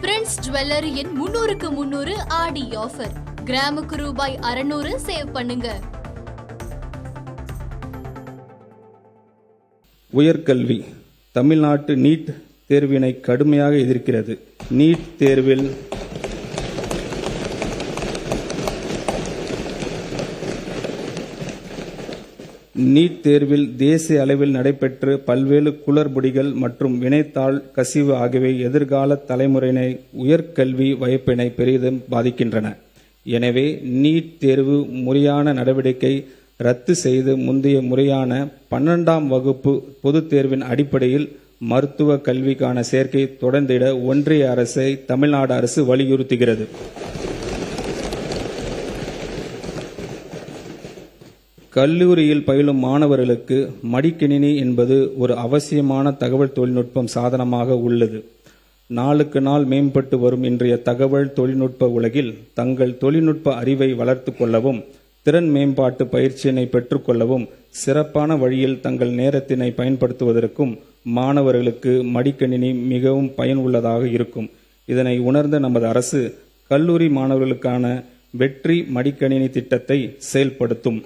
Prince ஜுவல்லரியின் 300க்கு 300 ஆடி offer. கிராமுக்கு ரூபாய் 600 சேவ் பண்ணுங்க. உயர்கல்வி தமிழ்நாட்டு நீட் தேர்வினை கடுமையாக எதிர்க்கிறது. நீட் தேர்வில் தேசிய அளவில் நடைபெற்று பல்வேறு குளறுபடிகள் மற்றும் வினைத்தாள் கசிவு ஆகியவை எதிர்கால தலைமுறையினை உயர்கல்வி வாய்ப்பினை பெரிதும் பாதிக்கின்றன. எனவே நீட் தேர்வு முறையான நடவடிக்கை ரத்து செய்து முந்தைய முறையான 12ஆம் வகுப்பு பொதுத் தேர்வின் அடிப்படையில் மருத்துவ கல்விக்கான சேர்க்கை தொடர்ந்திட ஒன்றிய அரசை தமிழ்நாடு அரசு வலியுறுத்துகிறது. கல்லூரியில் பயிலும் மாணவர்களுக்கு மடிக்கணினி என்பது ஒரு அவசியமான தகவல் தொழில்நுட்பம் சாதனமாக உள்ளது. நாளுக்கு நாள் மேம்பட்டு வரும் இன்றைய தகவல் தொழில்நுட்ப உலகில் தங்கள் தொழில்நுட்ப அறிவை வளர்த்து கொள்ளவும் திறன் மேம்பாட்டு பயிற்சியினை பெற்றுக்கொள்ளவும் சிறப்பான வழியில் தங்கள் நேரத்தினை பயன்படுத்துவதற்கும் மாணவர்களுக்கு மடிக்கணினி மிகவும் பயனுள்ளதாக இருக்கும். இதனை உணர்ந்த நமது அரசு கல்லூரி மாணவர்களுக்கான வெற்றி மடிக்கணினி திட்டத்தை செயல்படுத்தும்.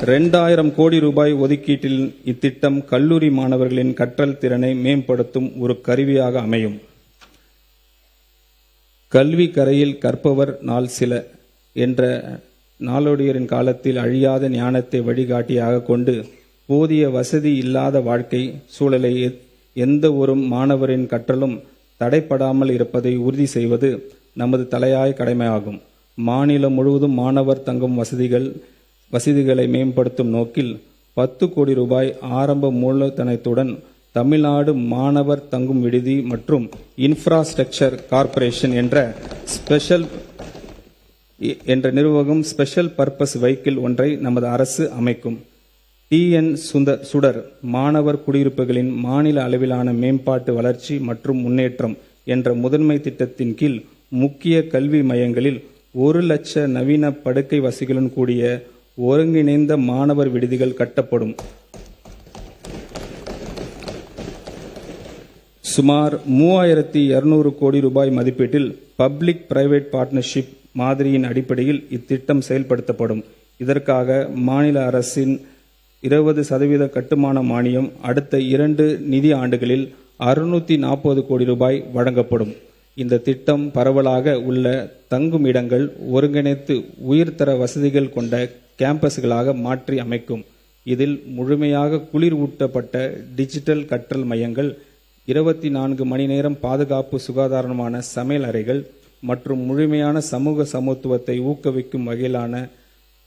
2000 கோடி ரூபாய் ஒதுக்கீட்டில் இத்திட்டம் கல்லூரி மாணவர்களின் கற்றல் திறனை மேம்படுத்தும் ஒரு கருவியாக அமையும். கல்வி கரையில் கற்பவர் நாள் சில என்ற நாளோடியரின் காலத்தில் அழியாத ஞானத்தை வழிகாட்டியாக கொண்டு போதிய வசதி இல்லாத வாழ்க்கை சூழலை எந்த ஒரு மாணவரின் கற்றலும் தடைப்படாமல் இருப்பதை உறுதி செய்வது நமது தலையாய கடமையாகும். மாநிலம் முழுவதும் மாணவர் தங்கும் வசதிகளை மேம்படுத்தும் நோக்கில் 10 கோடி ரூபாய் ஆரம்ப மூலதனத்துடன் தமிழ்நாடு மாணவர் தங்கும் விடுதி மற்றும் இன்ஃப்ராஸ்ட்ரக்சர் கார்ப்பரேஷன் என்ற நிறுவனம் ஸ்பெஷல் பர்பஸ் வெஹிக்கிள் ஒன்றை நமது அரசு அமைக்கும். TN சுடர் மாணவர் குடியிருப்புகளின் மாநில அளவிலான மேம்பாட்டு வளர்ச்சி மற்றும் முன்னேற்றம் என்ற முதன்மை திட்டத்தின் கீழ் முக்கிய கல்வி மையங்களில் 1 லட்ச நவீன படுக்கை வசதிகளுடன் கூடிய ஒருங்கிணைந்த மாணவர் விடுதிகள் கட்டப்படும். சுமார் 3200 கோடி ரூபாய் மதிப்பீட்டில் பப்ளிக் பிரைவேட் பார்ட்னர்ஷிப் மாதிரியின் அடிப்படையில் இத்திட்டம் செயல்படுத்தப்படும். இதற்காக மாநில அரசின் 20% கட்டுமான மானியம் அடுத்த 2 நிதி ஆண்டுகளில் 640 கோடி ரூபாய் வழங்கப்படும். இந்த திட்டம் பரவலாக உள்ள தங்கும் இடங்கள் ஒருங்கிணைத்து உயர்தர வசதிகள் கொண்ட கேம்பஸ்களாக மாற்றி அமைக்கும். இதில் முழுமையாக குளிர் ஊட்டப்பட்ட டிஜிட்டல் கற்றல் மையங்கள், 24 மணி நேரம் பாதுகாப்பு சுகாதாரமான சமையல் அறைகள் மற்றும் முழுமையான சமூக சமத்துவத்தை ஊக்குவிக்கும் வகையிலான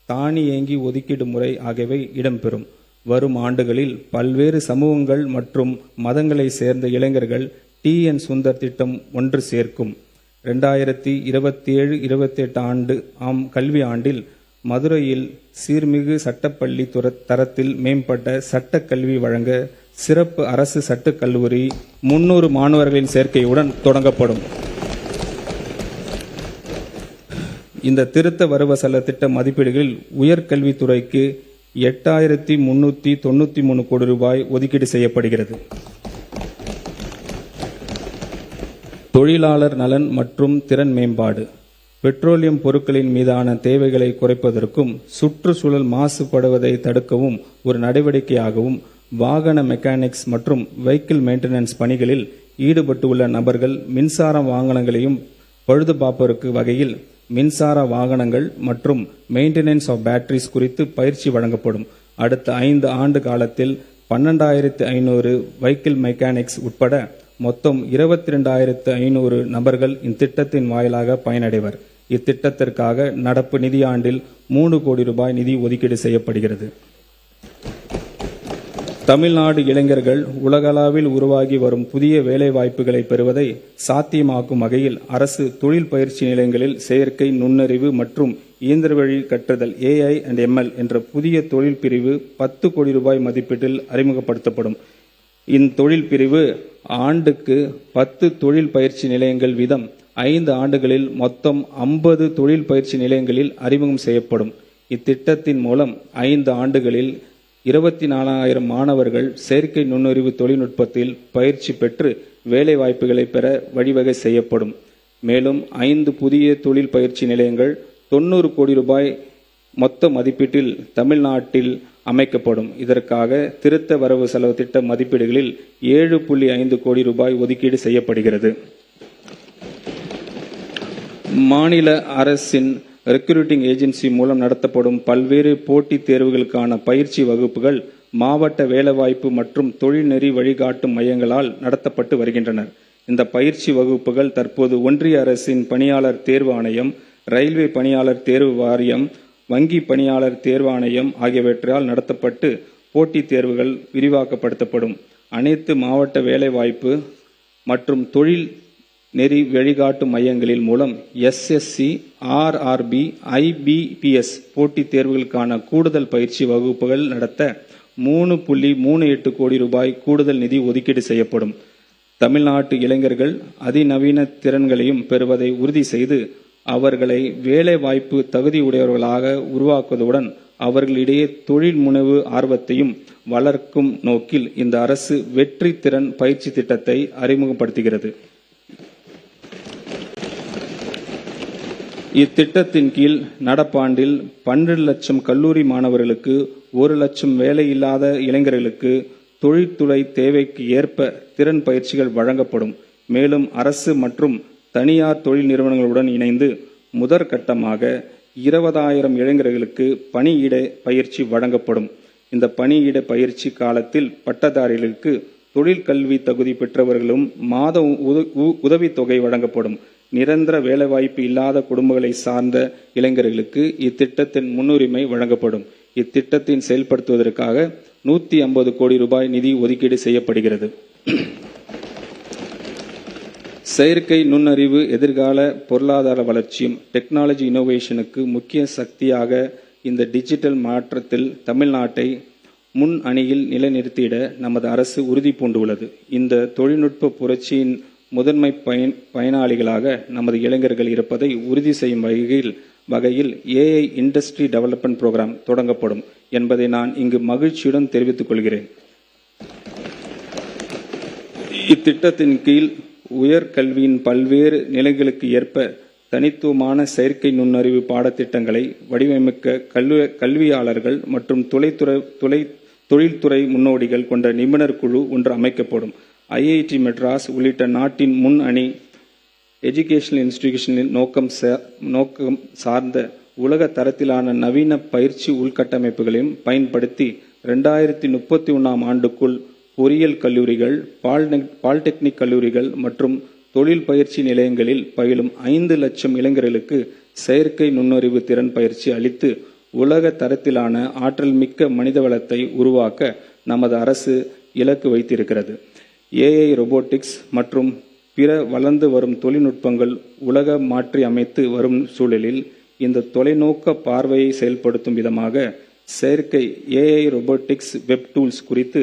தானியங்கி ஒதுக்கீடு முறை ஆகியவை இடம்பெறும். வரும் ஆண்டுகளில் பல்வேறு சமூகங்கள் மற்றும் மதங்களை சேர்ந்த இளைஞர்கள் TN சுந்தர் திட்டம் ஒன்று சேர்க்கும். 2027-28 கல்வி ஆண்டில் மதுரையில் சீர்மிகு சட்டப்பள்ளி தரத்தில் மேம்பட்ட சட்டக்கல்வி வழங்க சிறப்பு அரசு சட்டக் கல்லூரி 300 மாணவர்களின் சேர்க்கையுடன் தொடங்கப்படும். இந்த திருத்த வரவு செலவு திட்ட மதிப்பீடுகளில் உயர்கல்வித்துறைக்கு 8393 கோடி ரூபாய் ஒதுக்கீடு செய்யப்படுகிறது. தொழிலாளர் நலன் மற்றும் திறன் மேம்பாடு, பெட்ரோலியம் பொருட்களின் மீதான தேவைகளை குறைப்பதற்கும் சுற்றுச்சூழல் மாசுபடுவதை தடுக்கவும் ஒரு நடவடிக்கையாகவும் வாகன மெக்கானிக்ஸ் மற்றும் வெஹிக்கிள் மெயின்டெனன்ஸ் பணிகளில் ஈடுபட்டுள்ள நபர்கள் மின்சார வாகனங்களையும் பழுது பார்ப்பதற்கு வகையில் மின்சார வாகனங்கள் மற்றும் மெயின்டெனன்ஸ் ஆஃப் பேட்டரிஸ் குறித்து பயிற்சி வழங்கப்படும். அடுத்த 5 ஆண்டு காலத்தில் 12500 வெஹிக்கிள் மெக்கானிக்ஸ் உட்பட மொத்தம் 22,500 நபர்கள் இத்திட்டத்தின் வாயிலாக பயனடைவர். இத்திட்டத்திற்காக நடப்பு நிதியாண்டில் 3 கோடி ரூபாய் நிதி ஒதுக்கீடு செய்யப்படுகிறது. தமிழ்நாடு இளைஞர்கள் உலகளவில் உருவாகி வரும் புதிய வேலை வாய்ப்புகளை பெறுவதை சாத்தியமாக்கும் வகையில் அரசு தொழில் பயிற்சி நிலையங்களில் செயற்கை நுண்ணறிவு மற்றும் இயந்திர வழி கற்றுதல் AI and ML என்ற புதிய தொழில் பிரிவு 10 கோடி ரூபாய் மதிப்பீட்டில் அறிமுகப்படுத்தப்படும். இத்தொழில் பிரிவு ஆண்டுக்கு 10 தொழில் பயிற்சி நிலையங்கள் வீதம் 5 ஆண்டுகளில் மொத்தம் 50 தொழில் பயிற்சி நிலையங்களில் அறிமுகம் செய்யப்படும். இத்திட்டத்தின் மூலம் 5 ஆண்டுகளில் 24,000 மாணவர்கள் செயற்கை நுண்ணறிவு தொழில்நுட்பத்தில் பயிற்சி பெற்று வேலை வாய்ப்புகளை பெற வழிவகை செய்யப்படும். மேலும் 5 புதிய தொழில் பயிற்சி நிலையங்கள் 90 கோடி ரூபாய் மொத்த மதிப்பீட்டில் தமிழ்நாட்டில் அமைக்கப்படும். இதற்காக திருத்த வரவு செலவு திட்ட மதிப்பீடுகளில் 7.5 கோடி ரூபாய் ஒதுக்கீடு செய்யப்படுகிறது. மாநில அரசின் ரெக்ரூட்டிங் ஏஜென்சி மூலம் நடத்தப்படும் பல்வேறு போட்டித் தேர்வுகளுக்கான பயிற்சி வகுப்புகள் மாவட்ட வேலைவாய்ப்பு மற்றும் தொழில்நெறி வழிகாட்டும் மையங்களால் நடத்தப்பட்டு வருகின்றன. இந்த பயிற்சி வகுப்புகள் தற்போது ஒன்றிய அரசின் பணியாளர் தேர்வு ஆணையம், ரயில்வே பணியாளர் தேர்வு வாரியம், வங்கி பணியாளர் தேர்வாணையம் ஆகியவற்றால் நடத்தப்பட்டு போட்டித் தேர்வுகள் விரிவாக்கப்படுத்தப்படும். அனைத்து மாவட்ட வேலைவாய்ப்பு மற்றும் தொழில் நெறி வழிகாட்டு மையங்களில் மூலம் SSC, RRB, IBPS போட்டித் தேர்வுகளுக்கான கூடுதல் பயிற்சி வகுப்புகள் நடத்த 3.38 கோடி ரூபாய் கூடுதல் நிதி ஒதுக்கீடு செய்யப்படும். தமிழ்நாட்டு இளைஞர்கள் அதிநவீன திறன்களையும் பெறுவதை உறுதி செய்து அவர்களை வேலை வாய்ப்பு தகுதியுடையவர்களாக உருவாக்குவதுடன் அவர்களிடையே தொழில் முனைவு ஆர்வத்தையும் வளர்க்கும் நோக்கில் இந்த அரசு வெற்றி திறன் பயிற்சி திட்டத்தை அறிமுகப்படுத்துகிறது. இத்திட்டத்தின் கீழ் நடப்பாண்டில் 12 லட்சம் கல்லூரி மாணவர்களுக்கு 1 லட்சம் வேலையில்லாத இளைஞர்களுக்கு தொழில்துறை தேவைக்கு ஏற்ப திறன் பயிற்சிகள் வழங்கப்படும். மேலும் அரசு மற்றும் தனியார் தொழில் நிறுவனங்களுடன் இணைந்து முதற்கட்டமாக 20,000 இளைஞர்களுக்கு பணியிட பயிற்சி வழங்கப்படும். இந்த பணியிட பயிற்சி காலத்தில் பட்டதாரிகளுக்கு தொழிற்கல்வி தகுதி பெற்றவர்களும் மாத உதவித்தொகை வழங்கப்படும். நிரந்தர வேலைவாய்ப்பு இல்லாத குடும்பங்களை சார்ந்த இளைஞர்களுக்கு இத்திட்டத்தின் முன்னுரிமை வழங்கப்படும். இத்திட்டத்தின் செயல்படுத்துவதற்காக 150 கோடி ரூபாய் நிதி ஒதுக்கீடு செய்யப்படுகிறது. செயற்கை நுண்ணறிவு எதிர்கால பொருளாதார வளர்ச்சியும் டெக்னாலஜி இனோவேஷனுக்கு முக்கிய சக்தியாக இந்த டிஜிட்டல் மாற்றத்தில் தமிழ்நாட்டை முன் அணியில் நிலைநிறுத்திட நமது அரசு உறுதி பூண்டுள்ளது. இந்த தொழில்நுட்ப புரட்சியின் முதன்மை பயனாளிகளாக நமது இளைஞர்கள் இருப்பதை உறுதி செய்யும் வகையில் AI இண்டஸ்ட்ரி டெவலப்மெண்ட் புரோகிராம் தொடங்கப்படும் என்பதை நான் இங்கு மகிழ்ச்சியுடன் தெரிவித்துக் கொள்கிறேன். இத்திட்டத்தின் கீழ் உயர்கல்வியின் பல்வேறு நிலைகளுக்கு ஏற்ப தனித்துவமான செயற்கை நுண்ணறிவு பாடத்திட்டங்களை வடிவமைக்க கல்வியாளர்கள் மற்றும் தொழில்துறை முன்னோடிகள் கொண்ட நிபுணர் குழு ஒன்று அமைக்கப்படும். IIT மெட்ராஸ் உள்ளிட்ட நாட்டின் முன் அணி எஜுகேஷனல் இன்ஸ்டிடியூஷனின் நோக்கம் சார்ந்த உலக தரத்திலான நவீன பயிற்சி உள்கட்டமைப்புகளையும் பயன்படுத்தி 2031ஆம் ஆண்டுக்குள் பொறியியல் கல்லூரிகள், பாலிடெக்னிக் கல்லூரிகள் மற்றும் தொழில் பயிற்சி நிலையங்களில் பயிலும் 5 லட்சம் இளைஞர்களுக்கு செயற்கை நுண்ணறிவு திறன் பயிற்சி அளித்து உலக தரத்திலான ஆற்றல் மிக்க மனிதவளத்தை உருவாக்க நமது அரசு இலக்கு வைத்திருக்கிறது. AI ரோபோட்டிக்ஸ் மற்றும் பிற வளர்ந்து வரும் தொழில்நுட்பங்கள் உலக மாற்றி அமைத்து வரும் சூழலில் இந்த தொலைநோக்க பார்வையை செயல்படுத்தும் விதமாக செயற்கை AI ரோபோட்டிக்ஸ் வெப் டூல்ஸ் குறித்து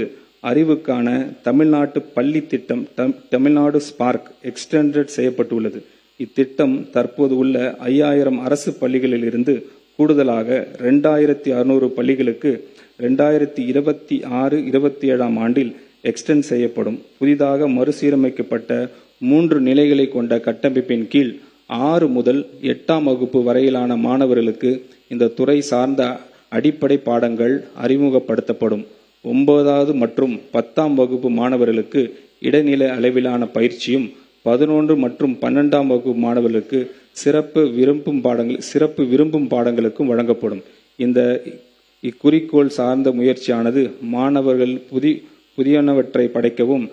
அறிவுக்கான தமிழ்நாட்டு பள்ளி திட்டம் தமிழ்நாடு ஸ்பார்க் எக்ஸ்டெண்டட் செய்யப்பட்டுள்ளது. இத்திட்டம் தற்போது உள்ள 5000 அரசு பள்ளிகளில் இருந்து கூடுதலாக 2600 பள்ளிகளுக்கு 2026-27ஆம் ஆண்டில் எக்ஸ்டெண்ட் செய்யப்படும். புதிதாக மறுசீரமைக்கப்பட்ட 3 நிலைகளை கொண்ட கட்டமைப்பின் கீழ் 6 முதல் 8ஆம் வகுப்பு வரையிலான மாணவர்களுக்கு இந்த துறை சார்ந்த அடிப்படை பாடங்கள் அறிமுகப்படுத்தப்படும். 9வது மற்றும் 10ஆம் வகுப்பு மாணவர்களுக்கு இடைநிலை அளவிலான பயிற்சியும் 11 மற்றும் 12ஆம் வகுப்பு மாணவர்களுக்கு சிறப்பு விரும்பும் பாடங்களுக்கும் வழங்கப்படும். இந்த இக்குறிக்கோள் சார்ந்த முயற்சியானது மாணவர்கள் புதியனவற்றை படைக்கவும்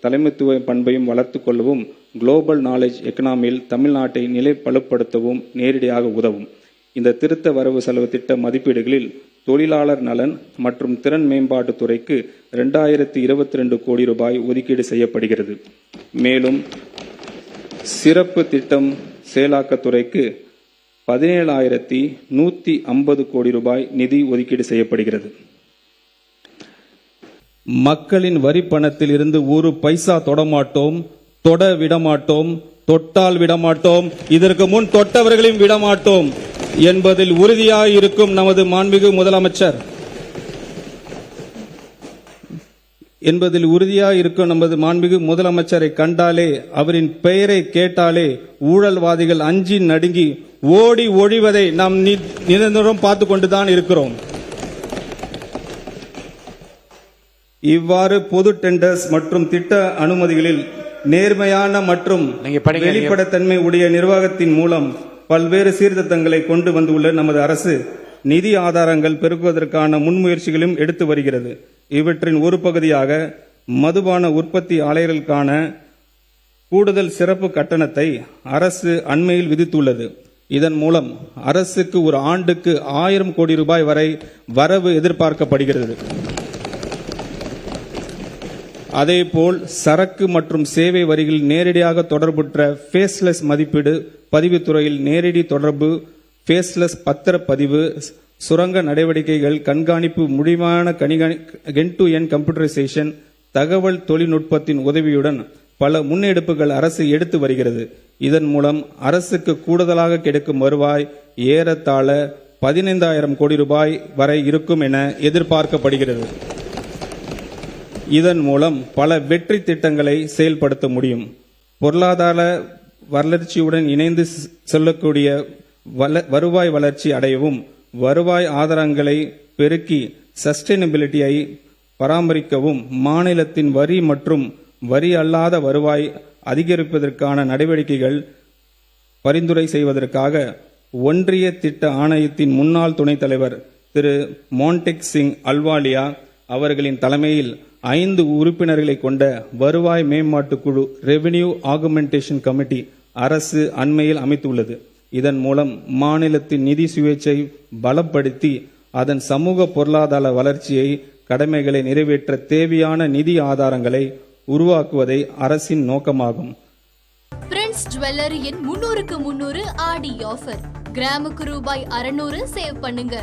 தலைமைத்துவ பண்பையும் வளர்த்து கொள்ளவும் குளோபல் நாலேஜ் எக்கனாமியில் தமிழ்நாட்டை நிலைப்படுத்தவும் நேரடியாக உதவும். இந்த திருத்த வரவு செலவு திட்ட மதிப்பீடுகளில் தொழிலாளர் நலன் மற்றும் திறன் மேம்பாட்டுத் துறைக்கு 2022 கோடி ரூபாய் ஒதுக்கீடு செய்யப்படுகிறது. மேலும் சிறப்பு திட்டம் செயலாக்கத்துறைக்கு 17,150 கோடி ரூபாய் நிதி ஒதுக்கீடு செய்யப்படுகிறது. மக்களின் வரி பணத்தில் இருந்து ஒரு பைசா தொடமாட்டோம், தொட விடமாட்டோம், தொட்டால் விடமாட்டோம், இதற்கு முன் தொட்டவர்களையும் விடமாட்டோம் என்பதில் உறுதியாக இருக்கும் நமது மாண்புமிகு முதலமைச்சர் என்பதில் உறுதியாக இருக்கும் நமது மாண்புமிகு முதலமைச்சரை கண்டாலே, அவரின் பெயரை கேட்டாலே ஊழல்வாதிகள் அஞ்சி நடுங்கி ஓடி ஒழிவதை நாம் நிரந்தரம் பார்த்து கொண்டுதான் இருக்கிறோம். இவ்வாறு பொது டெண்டர்ஸ் மற்றும் திட்ட அனுமதிகளில் நேர்மையான மற்றும் வெளிப்படைத்தன்மை உடைய நிர்வாகத்தின் மூலம் பல்வேறு சீர்திருத்தங்களை கொண்டு வந்துள்ள நமது அரசு நிதி ஆதாரங்கள் பெருக்குவதற்கான முன்முயற்சிகளும் எடுத்து வருகிறது. இவற்றின் ஒரு பகுதியாக மதுபான உற்பத்தி ஆலைகளுக்கான கூடுதல் சிறப்பு கட்டணத்தை அரசு அண்மையில் விதித்துள்ளது. இதன் மூலம் அரசுக்கு ஒரு ஆண்டுக்கு 1000 கோடி ரூபாய் வரை வரவு எதிர்பார்க்கப்படுகிறது. அதேபோல் சரக்கு மற்றும் சேவை வரிகளில் நேரடியாக தொடர்புற்ற ஃபேஸ்லெஸ் மதிப்பீடு, பதிவுத்துறையில் நேரடி தொடர்பு, ஃபேஸ்லெஸ் பத்திரப்பதிவு, சுரங்க நடவடிக்கைகள் கண்காணிப்பு, முடிவான எண்ட் டு எண்ட் கம்ப்யூட்டரைசேஷன், தகவல் தொழில்நுட்பத்தின் உதவியுடன் பல முன்னெடுப்புகள் அரசு எடுத்து வருகிறது. இதன் மூலம் அரசுக்கு கூடுதலாக கிடைக்கும் வருவாய் ஏறத்தாழ 15,000 கோடி ரூபாய் வரை இருக்கும் என எதிர்பார்க்கப்படுகிறது. இதன் மூலம் பல வெற்றி திட்டங்களை செயல்படுத்த முடியும். பொருளாதார வளர்ச்சியுடன் இணைந்து செல்லக்கூடிய வருவாய் வளர்ச்சி அடையவும், வருவாய் ஆதாரங்களை பெருக்கி சஸ்டைனபிலிட்டியை பராமரிக்கவும், மாநிலத்தின் வரி மற்றும் வரி அல்லாத வருவாய் அதிகரிப்பதற்கான நடவடிக்கைகள் பரிந்துரை செய்வதற்காக ஒன்றிய திட்ட ஆணையத்தின் முன்னாள் துணைத் தலைவர் திரு மோன்டெக் சிங் அல்வாலியா அவர்களின் தலைமையில் 5 உறுப்பினர்களை கொண்ட வருவாய் மேம்பாட்டு குழு ரெவென்யூ ஆகுமெண்டேஷன் கமிட்டி அரசு அண்மையில் அமைத்துள்ளது. இதன் மூலம் மாநிலத்தின் நிதி சுயேட்சை பலப்படுத்தி அதன் சமூக பொருளாதார வளர்ச்சியை கடமைகளை நிறைவேற்ற தேவையான நிதி ஆதாரங்களை உருவாக்குவதே அரசின் நோக்கமாகும். பிரின்ஸ் ஜுவல்லரியின் 300க்கு 300 ஆடி ஆஃபர். கிராமுக்கு ரூபாய் 600 சேவ் பண்ணுங்க.